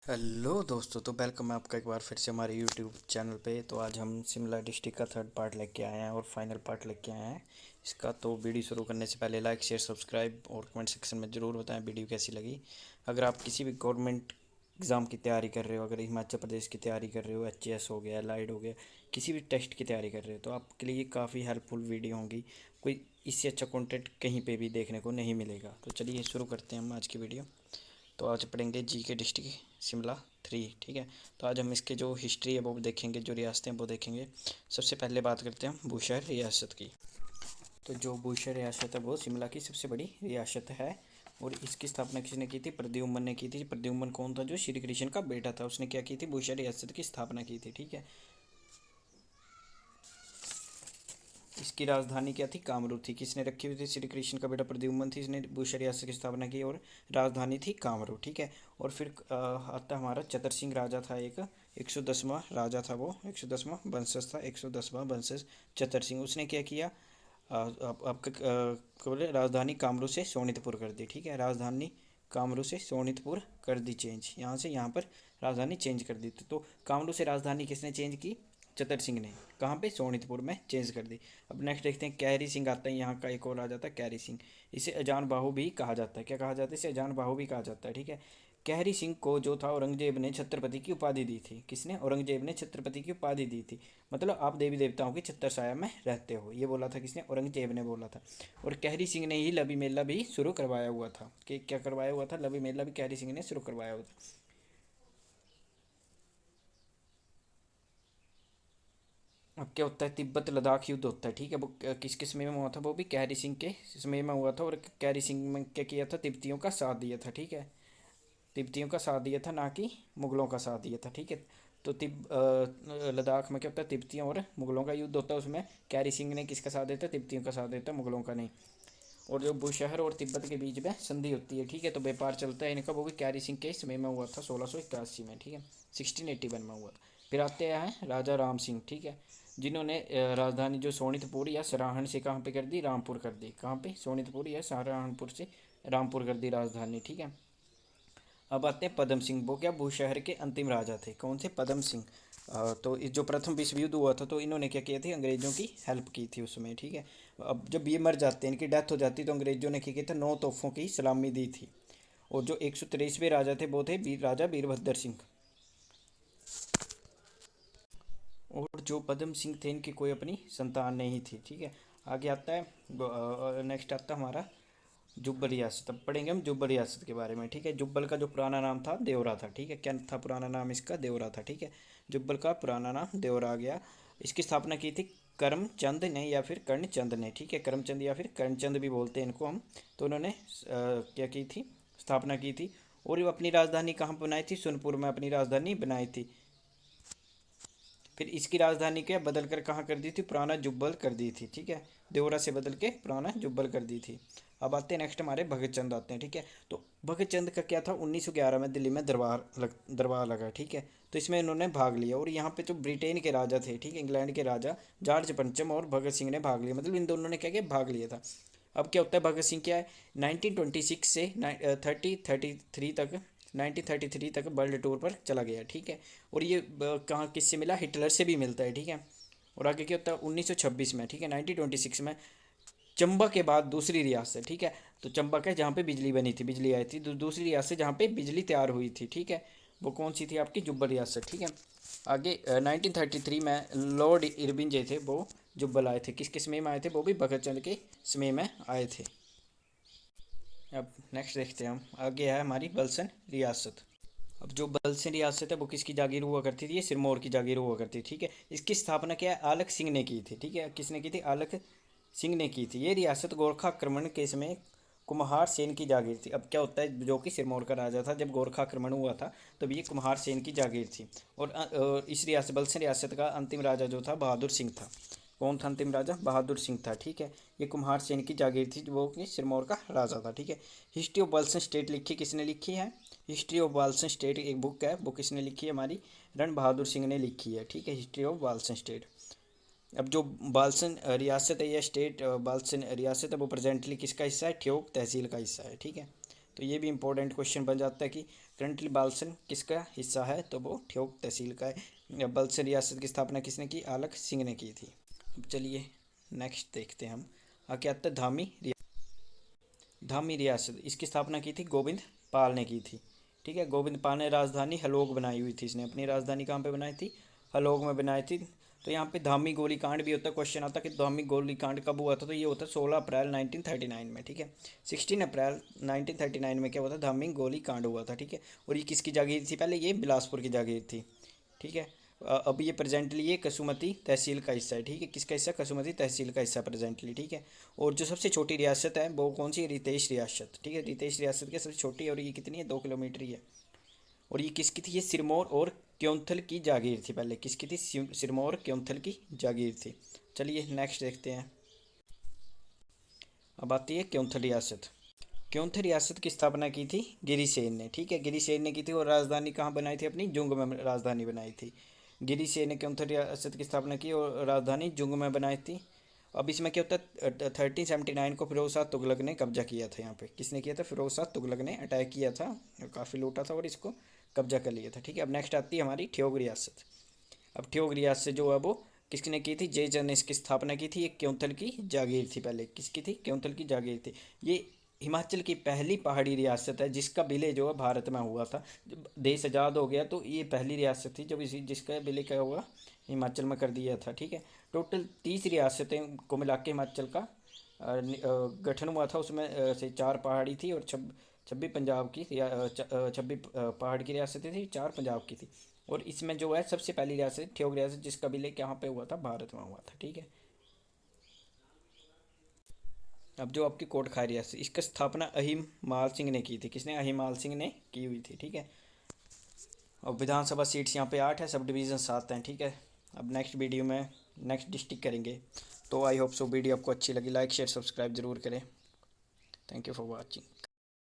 Hello दोस्तों, तो welcome है आपका एक बार फिर से हमारे यूट्यूब चैनल पे। तो आज हम शिमला डिस्ट्रिक्ट का थर्ड पार्ट लेके आए हैं और फाइनल पार्ट लेके आए हैं इसका। तो वीडियो शुरू करने से पहले लाइक शेयर सब्सक्राइब और कमेंट सेक्शन में ज़रूर बताएं वीडियो कैसी लगी। अगर आप किसी भी गवर्नमेंट एग्ज़ाम की तैयारी कर रहे हो, अगर हिमाचल प्रदेश की तैयारी कर रहे हो, एचएएस हो गया, लाइट हो गया, किसी भी टेस्ट की तैयारी कर रहे हो, तो आपके लिए काफ़ी हेल्पफुल वीडियो होंगी। कोई इससे अच्छा कंटेंट कहीं पे भी देखने को नहीं मिलेगा। तो चलिए शुरू करते हैं हम आज की वीडियो। तो आज पढ़ेंगे जी के डिस्ट्रिक्ट शिमला 3, ठीक है। तो आज हम इसके जो हिस्ट्री है वो देखेंगे, जो रियासतें हैं वो देखेंगे। सबसे पहले बात करते हैं हम बुशहर रियासत की। तो जो बुशहर रियासत है वो शिमला की सबसे बड़ी रियासत है। और इसकी स्थापना किसने की थी? प्रद्युम्न ने की थी। प्रद्युम्न कौन था? जो श्री कृष्ण का बेटा था, उसने क्या की थी? बुशहर रियासत की स्थापना की थी, ठीक है। इसकी राजधानी क्या थी? कामरूप थी। किसने रखी हुई थी? श्री कृष्ण का बेटा प्रद्युम्न थी, इसने बुशहर रियासत की स्थापना की और राजधानी थी कामरूप, ठीक है। और फिर आता हमारा चतर सिंह राजा था, एक 110वां राजा था वो, 110वां वंशज था, 110वां वंशज चतर सिंह। उसने क्या किया? आपका बोले राजधानी कामरूप से सोनितपुर कर दी, ठीक है। राजधानी कामरूप से सोनितपुर कर दी चेंज, यहाँ से यहाँ पर राजधानी चेंज कर दी। तो कामरूप से राजधानी किसने चेंज की? चतर सिंह ने। कहाँ पे? सोनितपुर में चेंज कर दी। अब नेक्स्ट देखते हैं, कैरी सिंह आता है यहाँ का, एक और आ जाता है कैरी सिंह। इसे अजान बाहु भी कहा जाता है। क्या कहा जाता है? इसे अजान बाहु भी कहा जाता है, ठीक है। कैरी सिंह को जो था औरंगजेब ने छत्रपति की उपाधि दी थी। किसने? औरंगजेब ने छत्रपति की उपाधि दी थी। मतलब आप देवी देवताओं की छत्र छाया में रहते हो, ये बोला था किसने? औरंगजेब ने बोला था। और कैरी सिंह ने ही लवी मेला भी शुरू करवाया हुआ था। कि क्या करवाया हुआ था? लवी मेला भी कैरी सिंह ने शुरू करवाया हुआ था। अब क्या होता है? तिब्बत लद्दाख युद्ध होता है, ठीक है। वो किस किस समय में हुआ था? वो भी कैरी सिंह के समय में हुआ था। और कैरी सिंह में क्या किया था? तिब्बतियों का साथ दिया था, ठीक है। तिब्बतियों का साथ दिया था, ना कि मुगलों का साथ दिया था, ठीक है। तो लद्दाख में क्या होता है? तिब्बतियों और मुगलों का युद्ध होता है। उसमें कैरी सिंह ने किसका साथ देता है? तिब्बतियों का साथ देता है, मुगलों का नहीं। और जो बुशहर और तिब्बत के बीच में संधि होती है, ठीक है, तो व्यापार चलता है इनका, वो भी कैरी सिंह के समय में हुआ था, 1681 में, ठीक है। 1681 में हुआ था। फिर आते हैं राजा राम सिंह, ठीक है, जिन्होंने राजधानी जो सोनितपुर या सराहन से कहाँ पे कर दी? रामपुर कर दी। कहाँ पे? सोनितपुर या सहारनपुर से रामपुर कर दी राजधानी, ठीक है। अब आते हैं पदम सिंह। वो क्या? भूशहर के अंतिम राजा थे। कौन से? पदम सिंह। तो इस जो प्रथम विश्व युद्ध हुआ था, तो इन्होंने क्या किया थी? अंग्रेजों की हेल्प की थी उसमें, ठीक है। अब जब ये मर जाते हैं, इनकी डेथ हो जाती, तो अंग्रेजों ने क्या किया था? 9 तोपों की सलामी दी थी। और जो 123वें राजा थे वो थे राजा वीरभद्र सिंह। और जो पदम सिंह थे, इनकी कोई अपनी संतान नहीं थी, ठीक है। आगे आता है, नेक्स्ट आता है हमारा जुब्बल रियासत। अब पढ़ेंगे हम जुब्बल रियासत के बारे में, ठीक है। जुब्बल का जो पुराना नाम था देवरा था, ठीक है। क्या था पुराना नाम इसका? देवरा था, ठीक है। जुब्बल का पुराना नाम देवरा आ गया। इसकी स्थापना की थी करमचंद ने या फिर कर्णचंद ने, ठीक है। करमचंद या फिर कर्णचंद भी बोलते हैं इनको हम। तो उन्होंने क्या की थी? स्थापना की थी। और वो अपनी राजधानी कहाँ बनाई थी? सोनपुर में अपनी राजधानी बनाई थी। फिर इसकी राजधानी क्या बदल कर कहाँ कर दी थी? पुराना जुब्बल कर दी थी, ठीक है। देवरा से बदल के पुराना जुब्बल कर दी थी। अब आते हैं नेक्स्ट, हमारे भगत चंद आते हैं, ठीक है। तो भगत चंद का क्या था? 1911 में दिल्ली में दरबार लगा, ठीक है। तो इसमें इन्होंने भाग लिया। और यहाँ पे जो ब्रिटेन के राजा थे, ठीक है, इंग्लैंड के राजा जॉर्ज पंचम और भगत सिंह ने भाग लिया। मतलब इन दोनों ने क्या किया? भाग लिया था। अब क्या होता है? भगत सिंह क्या है? 1926 से 3033 तक 1933 तक वर्ल्ड टूर पर चला गया, ठीक है। और ये कहाँ किससे मिला? हिटलर से भी मिलता है, ठीक है। और आगे क्या होता है? 1926 में, ठीक है, 1926 में चंबा के बाद दूसरी रियासत, ठीक है। तो चंबा का जहाँ पे बिजली बनी थी, बिजली आई थी, दूसरी रियासत जहाँ पे बिजली तैयार हुई थी, ठीक है, वो कौन सी थी? आपकी जुब्बल रियासत, ठीक है। आगे 1933 में लॉर्ड इरविन जो थे वो जुब्बल आए थे। किसके समय में आए थे? वो भी भगत चंद के समय में आए थे। अब नेक्स्ट देखते हैं हम, आगे है हमारी बलसन रियासत। अब जो बलसन रियासत है वो किसकी जागीर हुआ करती थी? ये सिरमौर की जागीर हुआ करती थी, ठीक है। इसकी स्थापना क्या है? आलख सिंह ने की थी, ठीक है। किसने की थी? आलख सिंह ने की थी। ये रियासत गोरखा आक्रमण के समय कुम्हार सेन की जागीर थी। अब क्या होता है? जो कि सिरमौर का राजा था, जब गोरखा आक्रमण हुआ था तब ये कुम्हार सेन की जागीर थी। और इस रियासत बलसन रियासत का अंतिम राजा जो था बहादुर सिंह था। कौन था अंतिम राजा? बहादुर सिंह था, ठीक है। ये कुम्हार सेन की जागीर थी, वो कि सिरमौर का राजा था, ठीक है। हिस्ट्री ऑफ बलसन स्टेट लिखी किसने लिखी है? हिस्ट्री ऑफ बालसन स्टेट एक बुक है, वो किसने लिखी है? हमारी रण बहादुर सिंह ने लिखी है, ठीक है। History of बालसन state. अब जो बालसन रियासत है या स्टेट बालसन रियासत है, वो प्रेजेंटली किसका हिस्सा है? ठियोग तहसील का हिस्सा है, ठीक है। तो ये भी इंपॉर्टेंट क्वेश्चन बन जाता है कि करंटली बालसन किसका हिस्सा है, तो वो ठियोग तहसील का है। बलसन रियासत की स्थापना किसने की, आलक सिंह ने की थी। अब चलिए नेक्स्ट देखते हैं हम। आगे आता है धामी रियासत, इसकी स्थापना की थी गोविंद पाल ने की थी। ठीक है, गोविंद पाल ने राजधानी हलोग बनाई हुई थी, इसने अपनी राजधानी कहाँ पे बनाई थी, हलोग में बनाई थी। तो यहाँ पे धामी गोली कांड भी होता है, क्वेश्चन आता है कि धामी गोली कांड कब हुआ था, तो ये होता है 16 अप्रैल 1939 में। ठीक है, 16 अप्रैल 1939 में क्या हुआ था, धामी गोली कांड हुआ था। ठीक है, और ये किसकी जागीर थी, पहले ये बिलासपुर की जागीर थी। ठीक है, अब ये प्रेजेंटली ये कसुमती तहसील का हिस्सा है। ठीक है, किसका हिस्सा, कसुमती तहसील का हिस्सा प्रेजेंटली। ठीक है, और जो सबसे छोटी रियासत है वो कौन सी है, रितेश रियासत। ठीक है, रितेश रियासत की सबसे छोटी है और ये कितनी है, 2 किलोमीटर ही है। और ये किसकी थी, ये सिरमौर और क्योंथल की जागीर थी। पहले किसकी थी, सिरमौर और क्योंथल की जागीर थी। चलिए नेक्स्ट देखते हैं। अब आती है क्योंथल रियासत। क्योंथल रियासत की स्थापना की थी गिरिसेन ने। ठीक है, गिरिसेन ने की थी और राजधानी कहाँ बनाई थी, अपनी जुंग में राजधानी बनाई थी। गिरिसेन ने क्योंथल रियासत की स्थापना की और राजधानी जुंग में बनाई थी। अब इसमें क्या होता है, 1379 को फिरोज शाह तुगलक ने कब्जा किया था। यहाँ पे किसने किया था, फिरोज शाह तुगलक ने अटैक किया था, काफ़ी लूटा था और इसको कब्जा कर लिया था। ठीक है, अब नेक्स्ट आती है हमारी ठियोग रियासत। अब ठियोग रियासत जो है वो किसने की थी, जयचंद ने इसकी स्थापना की थी। ये क्योंथल की जागीर थी, पहले किसकी थी, क्योंथल की जागीर थी। ये हिमाचल की पहली पहाड़ी रियासत है जिसका विलय जो है भारत में हुआ था। जब देश आज़ाद हो गया तो ये पहली रियासत थी जब इसी जिसका विलय क्या हुआ, हिमाचल में कर दिया था। ठीक है, टोटल 30 रियासतें को मिला के हिमाचल का गठन हुआ था। उसमें से 4 पहाड़ी थी और 26 पंजाब की, 26 पहाड़ की रियासतें थी, 4 पंजाब की थी। और इसमें जो है सबसे पहली रियासत ठियोग रियासत जिसका विलय कहाँ पे हुआ था, भारत में हुआ था। ठीक है, अब जो आपकी कोटखाई रियासत, इसका स्थापना अहिम माल सिंह ने की थी। किसने, अहिम माल सिंह ने की हुई थी। ठीक है, और विधानसभा सीट्स यहाँ पे 8 है, सब डिवीज़न 7 हैं। ठीक है, अब नेक्स्ट वीडियो में नेक्स्ट डिस्ट्रिक्ट करेंगे। तो आई होप सो वीडियो आपको अच्छी लगी, लाइक शेयर सब्सक्राइब जरूर करें। Thank you for watching.